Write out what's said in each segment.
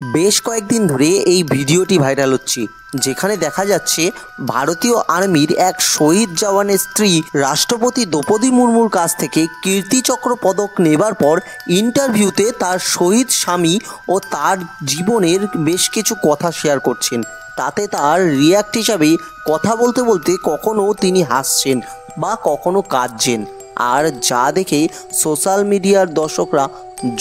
বেশ কয়েকদিন ধরে এই ভিডিওটি ভাইরাল হচ্ছে, যেখানে দেখা যাচ্ছে ভারতীয় আর্মির এক শহীদ জওয়ানের স্ত্রী রাষ্ট্রপতি দ্রৌপদী মুর্মুর কাছ থেকে কীর্তিচক্র পদক নেবার পর ইন্টারভিউতে তার শহীদ স্বামী ও তার জীবনের বেশ কিছু কথা শেয়ার করছেন। তাতে তার রিয়্যাক্ট হিসাবে কথা বলতে বলতে কখনো তিনি হাসছেন বা কখনো কাঁদছেন, আর যা দেখে সোশ্যাল মিডিয়ার দর্শকরা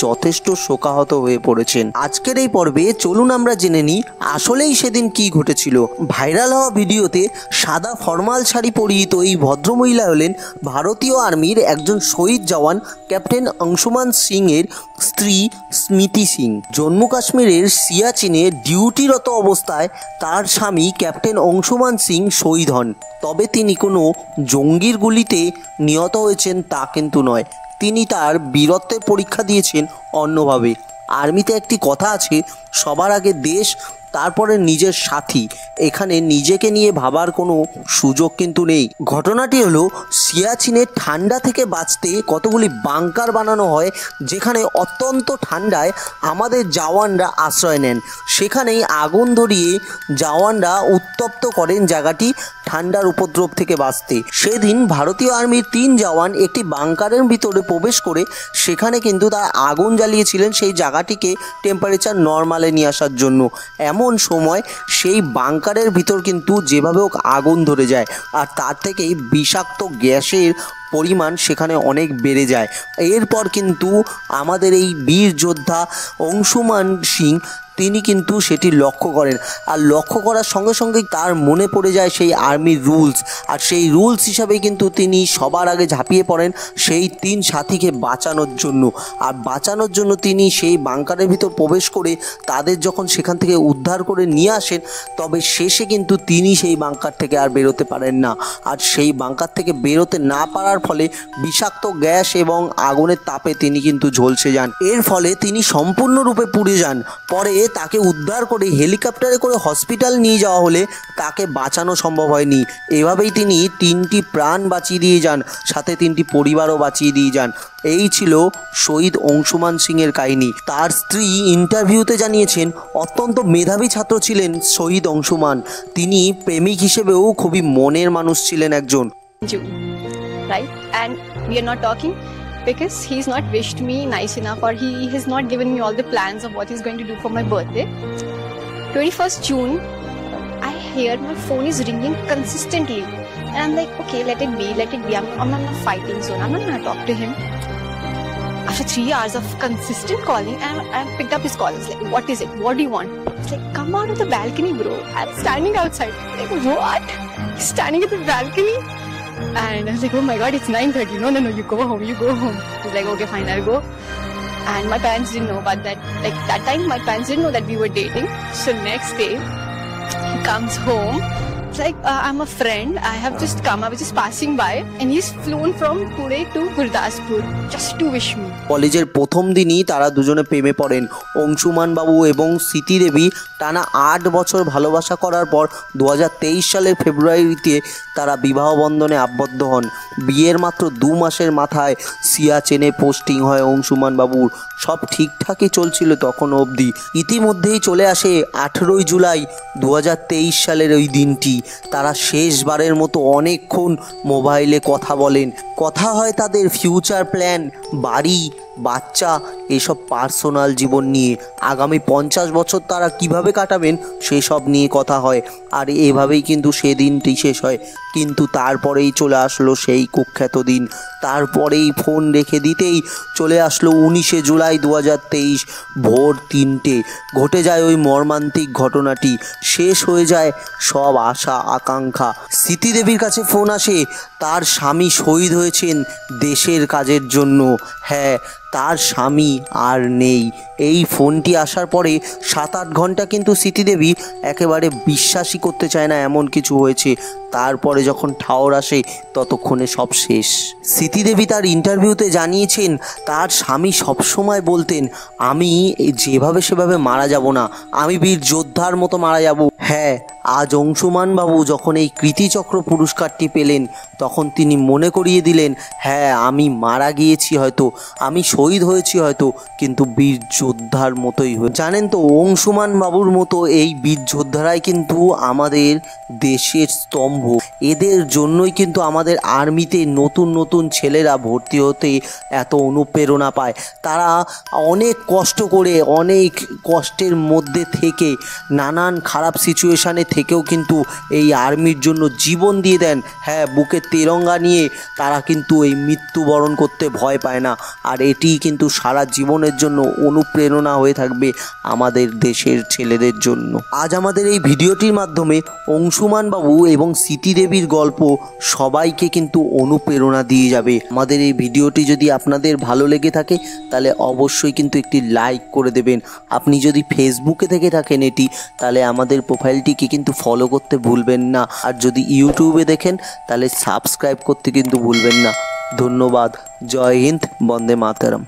যথেষ্ট শোকাহত হয়ে পড়েছেন। আজকের এই পর্বে চলুন আমরা জেনে নিই আসলেই সেদিন কি ঘটেছিল। ভাইরাল হওয়া ভিডিওতে সাদা ফরমাল শাড়ি পরিহিত এই ভদ্রমহিলা হলেন ভারতীয় আর্মির একজন শহীদ জওয়ান ক্যাপ্টেন অংশুমান সিং এর স্ত্রী স্মৃতি সিং। জম্মু কাশ্মীরের সিয়াচিনে ডিউটিরত অবস্থায় তার স্বামী ক্যাপ্টেন অংশুমান সিং শহীদ হন। তবে তিনি কোনো জঙ্গির গুলিতে নিহত হয়েছেন তা কিন্তু নয়, তিনি তার বীরত্বের পরীক্ষা দিয়েছেন অন্যভাবে। আর্মিতে একটি কথা আছে, সবার আগে দেশ, তারপরে নিজের সাথী। এখানে নিজেকে নিয়ে ভাবার কোনো সুযোগ কিন্তু নেই। ঘটনাটি হলো সিয়াচিনের ঠান্ডা থেকে বাঁচতে কতগুলি বাংকার বানানো হয়, যেখানে অত্যন্ত ঠান্ডায় আমাদের জওয়ানরা আশ্রয় নেন। সেখানেই আগুন ধরিয়ে জওয়ানরা উত্তপ্ত করেন জায়গাটি ঠান্ডার উপদ্রব থেকে বাঁচতে। সেদিন ভারতীয় আর্মির 3 জওয়ান একটি বাংকারের ভিতরে প্রবেশ করে সেখানে কিন্তু তারা আগুন জ্বালিয়েছিলেন সেই জায়গাটিকে টেম্পারেচার নর্মালে নিয়ে আসার জন্য। এমন সময় সেই বাংকারের ভিতর কিন্তু যেভাবে হোক আগুন ধরে যায়, আর তার থেকেই বিষাক্ত গ্যাসের পরিমাণ সেখানে অনেক বেড়ে যায়। এরপর কিন্তু আমাদের এই বীর যোদ্ধা অংশুমান সিং তিনি কিন্তু সেটি লক্ষ্য করেন, আর লক্ষ্য করার সঙ্গে সঙ্গেই তার মনে পড়ে যায় সেই আর্মির রুলস, আর সেই রুলস হিসাবেই কিন্তু তিনি সবার আগে ঝাঁপিয়ে পড়েন সেই 3 সাথীকে বাঁচানোর জন্য। আর বাঁচানোর জন্য তিনি সেই বাংকারের ভিতর প্রবেশ করে তাদের যখন সেখান থেকে উদ্ধার করে নিয়ে আসেন, তবে শেষে কিন্তু তিনি সেই বাংকার থেকে আর বেরোতে পারেন না। আর সেই বাংকার থেকে বেরোতে না পারার ফলে বিষাক্ত গ্যাস এবং আগুনের তাপে তিনি কিন্তু ঝলসে যান। এর ফলে তিনি সম্পূর্ণরূপে পুড়ে যান। পরে তাকে উদ্ধার করে হেলিকপ্টারে করে হসপিটাল নিয়ে যাওয়া হলে তাকে বাঁচানো সম্ভব হয়নি। এভাবেই তিনি 3টি প্রাণ বাঁচিয়ে দিয়ে যান, সাথে 3টি পরিবারও বাঁচিয়ে দিয়ে যান। এই ছিল শহীদ অংশুমান সিংয়ের কাহিনী। তার স্ত্রী ইন্টারভিউতে জানিয়েছেন অত্যন্ত মেধাবী ছাত্র ছিলেন শহীদ অংশুমান। তিনি প্রেমিক হিসেবেও খুবই মনের মানুষ ছিলেন একজন। Right, and we are not talking because he's not wished me nice enough, or he has not given me all the plans of what he's going to do for my birthday. 21st June, I hear my phone is ringing consistently, and I'm like, okay, let it be. I'm not fighting zone. I'm not gonna talk to him. After 3 hours of consistent calling, I picked up his call. It's like, what is it? What do you want? It's like, come out of the balcony, bro. I'm standing outside. Like, what? He's standing at the balcony? And I was like, oh my god, it's 9:30. No, you go home. He's like, okay, fine, I'll go. And my parents didn't know about that. Like, that time, my parents didn't know that we were dating. So next day, he comes home. It's like, I'm a friend. I have just come. I was just passing by. And he's flown from Pune to Gurdaspur just to wish me. কলেজের প্রথম দিনই তারা দুজনে প্রেমে পড়েন। অংশুমান বাবু এবং স্মৃতি দেবী টানা 8 বছর ভালোবাসা করার পর 2023 সালের ফেব্রুয়ারিতে তারা বিবাহ বন্ধনে আবদ্ধ হন। বিয়ের মাত্র 2 মাসের মাথায় সিয়াচেনে পোস্টিং হয় অংশুমান বাবুর। সব ঠিকঠাকই চলছিল তখন অবধি। ইতিমধ্যেই চলে আসে 18ই জুলাই 2023 সালের ওই দিনটি। তারা শেষবারের মতো অনেকক্ষণ মোবাইলে কথা বলেন। কথা হয় তাদের ফিউচার প্ল্যান, বাড়ি, বাচ্চা, এসব পার্সোনাল জীবন নিয়ে। আগামী 50 বছর তারা কিভাবে কাটাবেন সেসব নিয়ে কথা হয়। আর এভাবেই কিন্তু সেদিনটি শেষ হয়। কিন্তু তারপরেই চলে আসলো সেই কুখ্যাত দিন। তারপরেই ফোন রেখে দিতেই চলে আসলো 19শে জুলাই 2023 ভোর 3টে। ঘটে যায় ওই মর্মান্তিক ঘটনাটি। শেষ হয়ে যায় সব আশা আকাঙ্ক্ষা। স্মৃতি দেবীর কাছে ফোন আসে, তার স্বামী শহীদ হয়েছেন দেশের কাজের জন্য। হ্যাঁ, তার স্বামী আর নেই। এই ফোনটি আসার পরে 7-8 ঘন্টা কিন্তু স্মৃতি দেবী একেবারে বিশ্বাসই করতে চায় না এমন কিছু হয়েছে। তারপরে যখন ঠাওর আসে ততক্ষণে সব শেষ। স্মৃতি দেবী তার ইন্টারভিউতে জানিয়েছেন তার স্বামী সবসময় বলতেন, আমি যেভাবে সেভাবে মারা যাব না, আমি বীর যোদ্ধার মতো মারা যাব। হ্যাঁ, আজ অংশুমান বাবু যখন এই কৃতিচক্র পুরস্কারটি পেলেন তখন তিনি মনে করিয়ে দিলেন, হ্যাঁ আমি মারা গিয়েছি হয়তো, আমি শহীদ হয়েছি হয়তো, কিন্তু বীর যোদ্ধার মতোই জানেন তো, অংশুমান বাবুর মতো এই বীর যোদ্ধারাই কিন্তু আমাদের দেশের স্তম্ভ। এদের জন্যই কিন্তু আমাদের আর্মিতে নতুন নতুন ছেলেরা ভর্তি হতে এত অনুপ্রেরণা পায়। তারা অনেক কষ্ট করে, অনেক কষ্টের মধ্যে থেকে, নানান খারাপ সিচুয়েশানে থেকেও কিন্তু এই আর্মির জন্য জীবন দিয়ে দেন। হ্যাঁ, বুকে তেরঙ্গা নিয়ে তারা কিন্তু এই মৃত্যুবরণ করতে ভয় পায় না। আর এটিই কিন্তু সারা জীবনের জন্য অনুপ্রেরণা হয়ে থাকবে আমাদের দেশের ছেলেদের জন্য। আজ আমাদের এই ভিডিওটির মাধ্যমে অংশুমান বাবু এবং স্মৃতি দেবীর গল্প সবাইকে কিন্তু অনুপ্রেরণা দিয়ে যাবে। আমাদের এই ভিডিওটি যদি আপনাদের ভালো লেগে থাকে তাহলে অবশ্যই কিন্তু একটি লাইক করে দেবেন। আপনি যদি ফেসবুকে থেকে থাকেন এটি, তাহলে আমাদের প্রোফাইলটিকে কিন্তু ফলো করতে ভুলবেন না। আর যদি ইউটিউবে দেখেন তাহলে সাবস্ক্রাইব করতে কিন্তু ভুলবেন না। ধন্যবাদ। জয় হিন্দ, বন্দে মাতরম।